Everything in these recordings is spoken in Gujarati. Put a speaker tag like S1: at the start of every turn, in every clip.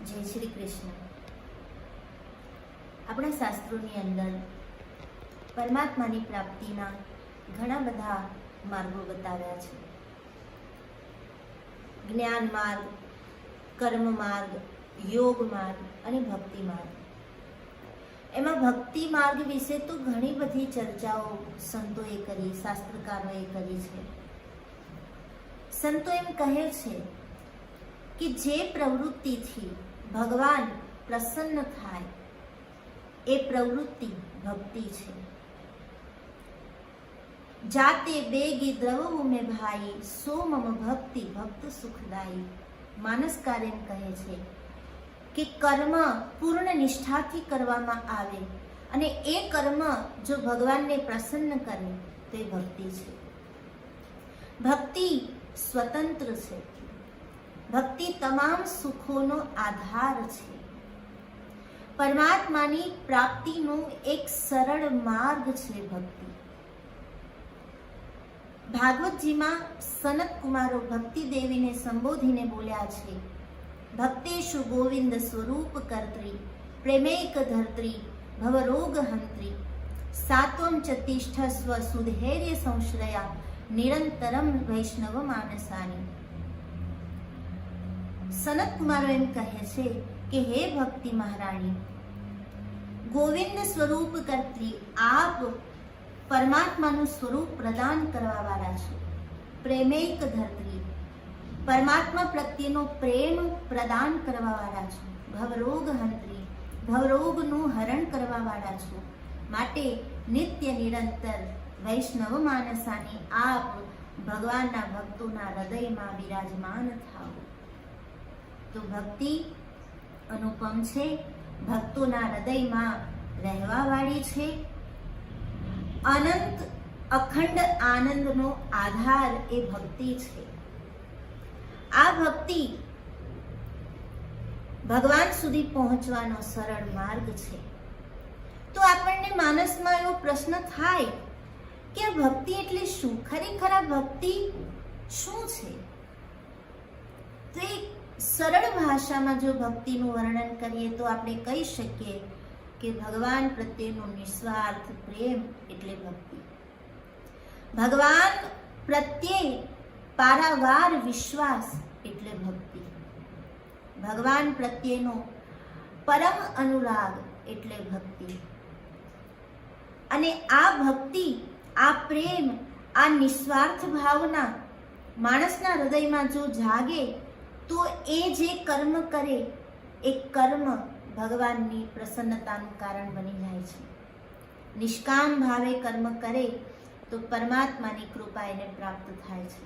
S1: જય શ્રી કૃષ્ણ. આપણા શાસ્ત્રોની અંદર પરમાત્માની પ્રાપ્તિના ઘણા બધા માર્ગો બતાવ્યા છે. જ્ઞાન માર્ગ, કર્મ માર્ગ, યોગ માર્ગ અને ભક્તિ માર્ગ. એમાં ભક્તિ માર્ગ વિશે તો ઘણી બધી ચર્ચાઓ સંતોએ કરી, શાસ્ત્રકારોએ કરી છે. સંતો એમ કહે છે કે જે પ્રવૃત્તિથી ભગવાન પ્રસન્ન થાય એ પ્રવૃત્તિ ભક્તિ છે. જાતે બેગી દ્રવવું મેં ભાઈ સો મમ ભક્તિ ભક્ત સુખદાયી. માનસકાર એમ કહે છે કે કર્મ પૂર્ણ નિષ્ઠાથી કરવામાં આવે અને એ કર્મ જો ભગવાનને પ્રસન્ન કરે તો એ ભક્તિ છે. ભક્તિ સ્વતંત્ર છે. ભક્તિ તમામ સુખોનો આધાર છે. પરમાત્માની પ્રાપ્તિનો એક સરળ માર્ગ છે ભક્તિ. ભાગવતજીમાં સનત કુમારો ભક્તિ દેવીને સંબોધીને બોલ્યા છે, ભક્તેશુ ગોવિંદ સ્વરૂપ કર્ત્રી પ્રેમૈક ધર્ત્રી ભવરોગ હંત્રી સાત્વમ ચ તિષ્ઠસ્વ સુધૈર્ય સંશ્રયા નિરંતરમ વૈષ્ણવ માનસાની. સનત કુમારો એમ કહે છે કે હે ભક્તિ મહારાણી, ગોવિંદ સ્વરૂપ કર્ત્રી, આપ પરમાત્માનું સ્વરૂપ પ્રદાન કરવા વાળા છો. પ્રેમૈક ધર્ત્રી, પરમાત્મા પ્રત્યેનો પ્રેમ પ્રદાન કરવા વાળા છો. ભવરોગ હંત્રી, ભવરોગનું હરણ કરવા વાળા છો. માટે નિત્ય નિરંતર વૈષ્ણવ માનસાની આપ ભગવાનના ભક્તોના હૃદયમાં બિરાજમાન થાઓ. તો ભક્તિ અનુપમ છે, ભક્તોના હૃદયમાં રહેવા વાળી છે. અનંત અખંડ આનંદનો આધાર એ ભક્તિ છે. આ ભક્તિ ભગવાન સુધી પહોંચવાનો સરળ માર્ગ છે. તો આપણને માનસમાં એવો પ્રશ્ન થાય કે આ ભક્તિ એટલે શું? ખરેખર આ ભક્તિ શું છે? તો એક સરળ ભાષામાં જો ભક્તિનું વર્ણન કરીએ તો આપણે કહી શકીએ કે ભગવાન પ્રત્યેનો નિસ્વાર્થ પ્રેમ એટલે ભક્તિ. ભગવાન પ્રત્યે પારાવાર વિશ્વાસ એટલે ભક્તિ. ભગવાન પ્રત્યેનો પરમ અનુરાગ એટલે ભક્તિ. અને આ ભક્તિ, આ પ્રેમ, આ નિસ્વાર્થ ભાવના માણસના હૃદયમાં જો જાગે તો એ જે કર્મ કરે એ કર્મ ભગવાનની પ્રસન્નતાનું કારણ બની જાય છે. નિષ્કામ ભાવે કર્મ કરે તો પરમાત્માની કૃપા એને પ્રાપ્ત થાય છે.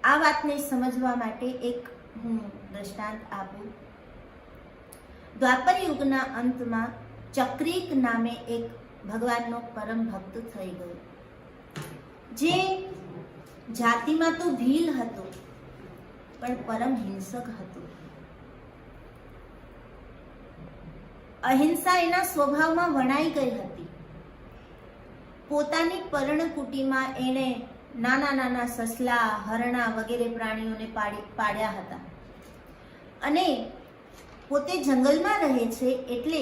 S1: આ વાતને સમજવા માટે એક હું દ્રષ્ટાંત આપું. દ્વાપર યુગના અંતમાં ચક્રીક નામે એક ભગવાનનો પરમ ભક્ત થઈ ગયો, જે જાતિમાં તો ભીલ હતો પણ પરમ હિંસક હતો. અહિંસા એના સ્વભાવમાં વણાઈ ગઈ હતી. પોતાની પર્ણકુટીમાં એણે નાના નાના સસલા, હરણા વગેરે પ્રાણીઓને પાડ્યા હતા. અને પોતે જંગલમાં રહે છે એટલે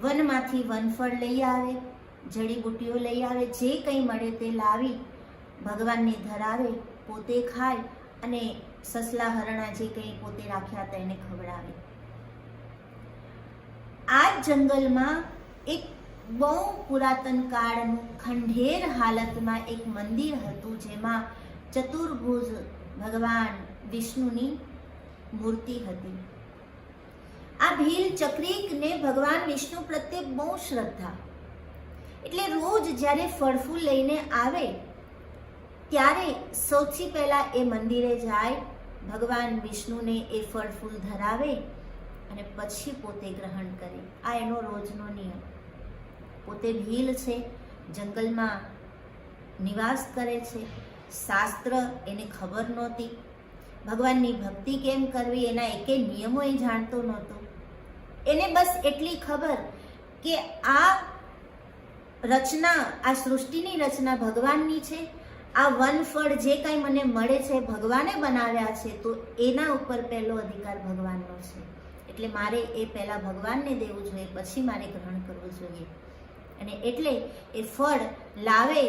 S1: વનમાંથી વનફળ લઈ આવે, જડીબુટ્ટીઓ લઈ આવે, જે કંઈ મળે તે લાવી ભગવાનને ધરાવે, પોતે ખાય અને સસલા, હરણા જે કંઈ પોતે રાખ્યા હતા એને ખવડાવે. આ જંગલમાં એક બહુ પુરાતન કાળનું ખંડેર હાલતમાં એક મંદિર હતું, જેમાં ચતુર્ભુજ ભગવાન વિષ્ણુની મૂર્તિ હતી. આ ભીલ ચક્રીકને ભગવાન વિષ્ણુ પ્રત્યે બહુ શ્રદ્ધા. એટલે રોજ જ્યારે ફળ ફૂલ લઈને આવે ત્યારે સૌથી પહેલા એ મંદિરે જાય, ભગવાન વિષ્ણુને એ ફળ ફૂલ ધરાવે અને પછી પોતે ગ્રહણ કરે. આ એનો રોજનો નિયમ. પોતે ભીલ છે, જંગલમાં નિવાસ કરે છે, શાસ્ત્ર એને ખબર નહોતી, ભગવાનની ભક્તિ કેમ કરવી એના એકે નિયમો એ જાણતો નહોતો. એને બસ એટલી ખબર કે આ રચના, આ સૃષ્ટિની રચના ભગવાનની છે આ વન ફળ જે કાંઈ મને મળે છે ભગવાને બનાવ્યા છે, તો એના ઉપર પહેલો અધિકાર ભગવાનનો છે. એટલે મારે એ પહેલાં ભગવાનને દેવું જોઈએ, પછી મારે ગ્રહણ કરવું જોઈએ. અને એટલે એ ફળ લાવે,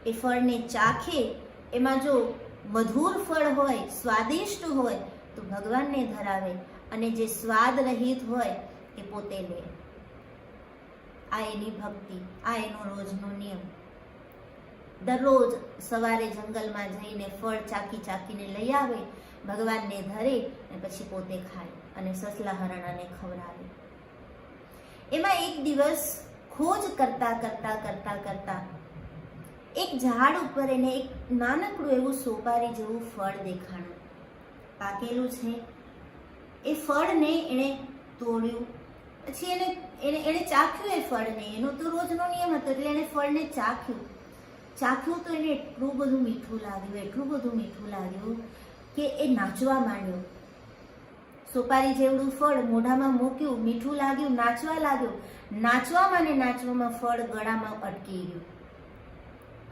S1: એ ફળને ચાખે, એમાં જો મધુર ફળ હોય, સ્વાદિષ્ટ હોય તો ભગવાનને ધરાવે, અને જે સ્વાદ રહિત હોય એ પોતે લે. આ એની ભક્તિ, આ એનો રોજનો નિયમ. દરરોજ સવારે જંગલમાં જઈને ફળ ચાકી ચાકીને લઈ આવે, ભગવાનને ધરે અને પછી પોતે ખાય અને સસલા હરણાને ખવડાવે. એમાં એક દિવસ ખોજ કરતા કરતા કરતા કરતા એક ઝાડ ઉપર એને એક નાનકડું એવું સોપારી જેવું ફળ દેખાણું, પાકેલું છે. એ ફળને એણે તોડ્યું, પછી એને ચાખ્યું એ ફળને. એનો તો રોજનો નિયમ હતો, એટલે એણે ફળને ચાખ્યું તો એને એટલું બધું મીઠું લાગ્યું કે એ નાચવા માંડ્યો. સોપારી જેવડું ફળ મોઢામાં મૂક્યું, મીઠું લાગ્યું, નાચવામાં ફળ ગળામાં અટકી ગયું.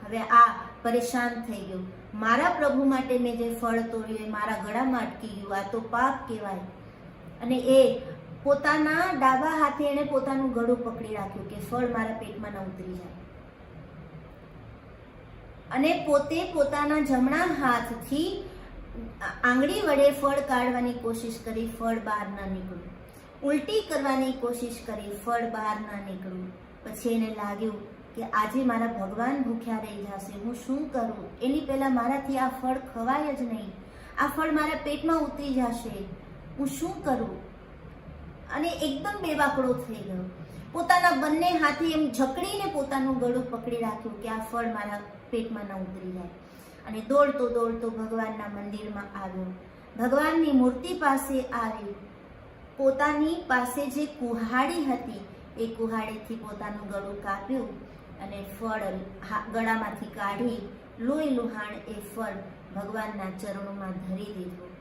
S1: હવે આ પરેશાન થઈ ગયું, મારા પ્રભુ માટે મેં જે ફળ તોડ્યું એ મારા ગળામાં અટકી ગયું, આ તો પાપ કહેવાય. અને એ પોતાના ડાબા હાથે એને પોતાનું ગળું પકડી રાખ્યું કે ફળ મારા પેટમાં ન ઉતરી જાય. અને પોતે પોતાના જમણા હાથથી આંગળી વડે ફળ કાઢવાની કોશિશ કરી, ફળ બહાર ન નીકળ્યું. ઉલટી કરવાની કોશિશ કરી, ફળ બહાર ન નીકળ્યું. પછી એને લાગ્યું કે આજે મારા ભગવાન ભૂખ્યા રહી જશે, હું શું કરું? એની પહેલા મારાથી આ ફળ ખવાય જ નહીં, આ ફળ મારા પેટમાં ઉતરી જશે, હું શું કરું? અને એકદમ બેબાકડો થઈ ગયો. પોતાના બંને હાથે એમ જકડીને પોતાનું ગળું પકડી રાખ્યું કે આ ફળ મારા પેટમાં ન ઉતરી જાય. અને દોડતો ભગવાનના મંદિરમાં આવ્યો, ભગવાનની મૂર્તિ પાસે આવી, પોતાની પાસે જે કુહાડી હતી એ કુહાડીથી પોતાનું ગળું કાપ્યું અને ફળ ગળામાંથી કાઢી લોહી લુહાણ એ ફળ ભગવાનના ચરણોમાં ધરી દીધું.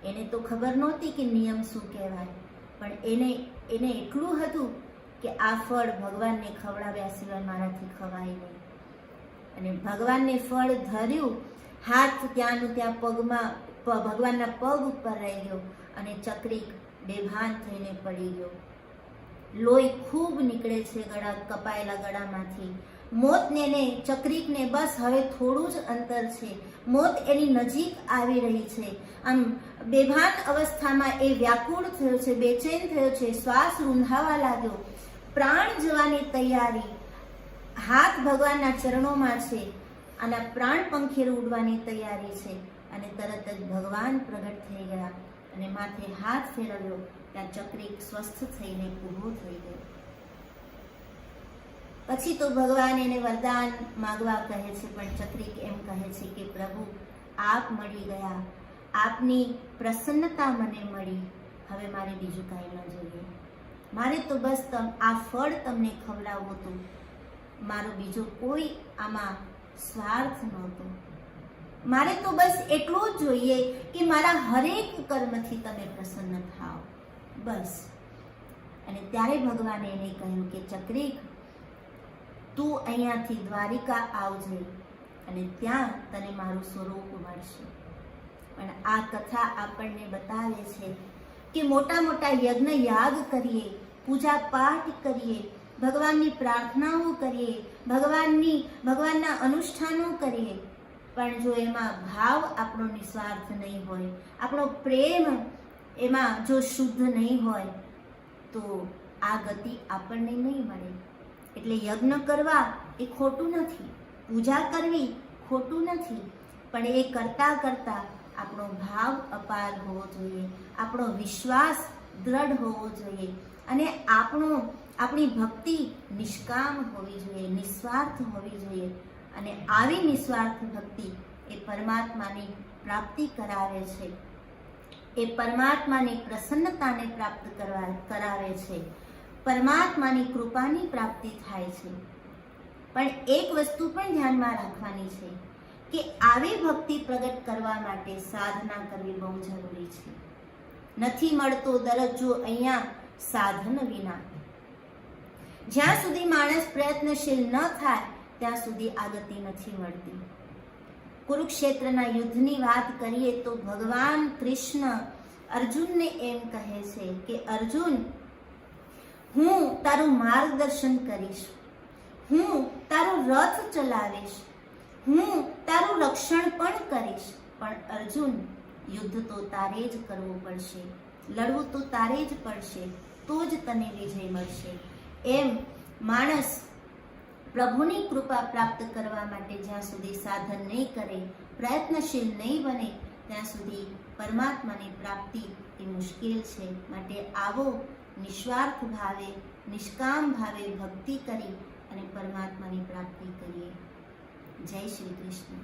S1: એને તો ખબર નહોતી કે નિયમ શું કહેવાય, પણ એને એટલું હતું કે આ ફળ ભગવાનને ખવડાવ્યા સિવાય મારાથી ખવાય નહીં. અને ભગવાનને ફળ ધર્યું, હાથ ત્યાંનું ત્યાં ભગવાનના પગ ઉપર રહી ગયો અને ચક્રીક બેભાન થઈને પડી ગયો. લોહી ખૂબ નીકળે છે કપાયેલા ગળામાંથી. મોતને ચક્રીકને બસ હવે થોડું જ અંતર છે, મોત એની નજીક આવી રહી છે. આમ બેભાન અવસ્થામાં એ વ્યાકુળ થયો છે, બેચેન થયો છે, શ્વાસ રૂંધાવા લાગ્યો, પ્રાણ જવાની તૈયારી. હાથ ભગવાનના ચરણોમાં છે, આના પ્રાણ પંખેર ઉડવાની તૈયારી છે. અને તરત જ ભગવાન પ્રગટ થઈ ગયા અને માથે હાથ ફેરવ્યો, ત્યાં ચક્રીક સ્વસ્થ થઈને ઊભો થઈ ગયો. પછી તો ભગવાન એને વરદાન માગવા કહે છે, પણ ચક્રીક એમ કહે છે કે પ્રભુ આપ મળી ગયા, આપની પ્રસન્નતા મને મળી, હવે મારે બીજું કાંઈ ન જોઈએ. મારે તો બસ આ ફળ તમને ખવડાવવું હતું, મારો બીજો કોઈ આમાં સ્વાર્થ નહોતો. મારે તો બસ એટલું જ જોઈએ કે મારા હરેક કર્મથી તમે પ્રસન્ન થાઓ, બસ. અને ત્યારે ભગવાને એને કહ્યું કે ચક્રીક, તું અહીંયાથી દ્વારિકા આવજે અને ત્યાં તને મારું સ્વરૂપ મળશે. પણ આ કથા આપણને બતાવે છે કે મોટા મોટા યજ્ઞ યાગ કરીએ, પૂજા પાઠ કરીએ, ભગવાનની પ્રાર્થનાઓ કરીએ, ભગવાનના અનુષ્ઠાનો કરીએ, પણ જો એમાં ભાવ આપણો નિસ્વાર્થ નહીં હોય, આપણો પ્રેમ એમાં જો શુદ્ધ નહીં હોય, તો આ ગતિ આપણને નહીં મળે. એટલે યજ્ઞ કરવા એ ખોટું નથી, પૂજા કરવી ખોટું નથી, પણ એ કરતા કરતા આપણો ભાવ અપાર હોવો જોઈએ, આપણો વિશ્વાસ દ્રઢ હોવો જોઈએ, અને આપણી ભક્તિ નિષ્કામ હોવી જોઈએ, નિસ્વાર્થ હોવી જોઈએ. અને આવી નિસ્વાર્થ ભક્તિ એ પરમાત્માની પ્રાપ્તિ કરાવે છે, એ પરમાત્માની પ્રસન્નતાને પ્રાપ્ત કરાવે છે, પરમાત્માની કૃપાની પ્રાપ્તિ થાય છે. પણ એક વસ્તુ પણ ધ્યાનમાં રાખવાની છે કે આવી ભક્તિ પ્રગટ કરવા માટે સાધના કરવી બહુ જરૂરી છે. નથી મળતો દરજ્જો અહીંયા સાધન વિના. જ્યાં સુધી માણસ પ્રયત્નશીલ ન થાય ત્યાં સુધી આ ગતિ નથી મળતી. કુરુક્ષેત્રના યુદ્ધની વાત કરીએ તો ભગવાન કૃષ્ણ અર્જુનને એમ કહે છે કે અર્જુન, હું તારું માર્ગદર્શન કરીશ, હું તારો રથ ચલાવીશ, હું તારું રક્ષણ પણ કરીશ, પણ અર્જુન, યુદ્ધ તો તારે જ કરવું પડશે, લડવું તો તારે જ પડશે, તો જ તને વિજય મળશે. એમ માણસ પ્રભુની કૃપા પ્રાપ્ત કરવા માટે જ્યાં સુધી સાધન નહીં કરે, પ્રયત્નશીલ નહીં બને, ત્યાં સુધી પરમાત્માની પ્રાપ્તિ એ મુશ્કેલ છે. માટે આવો નિસ્વાર્થ ભાવે, નિષ્કામ ભાવે ભક્તિ કરી અને પરમાત્માની પ્રાપ્તિ કરીએ. જય શ્રી કૃષ્ણ.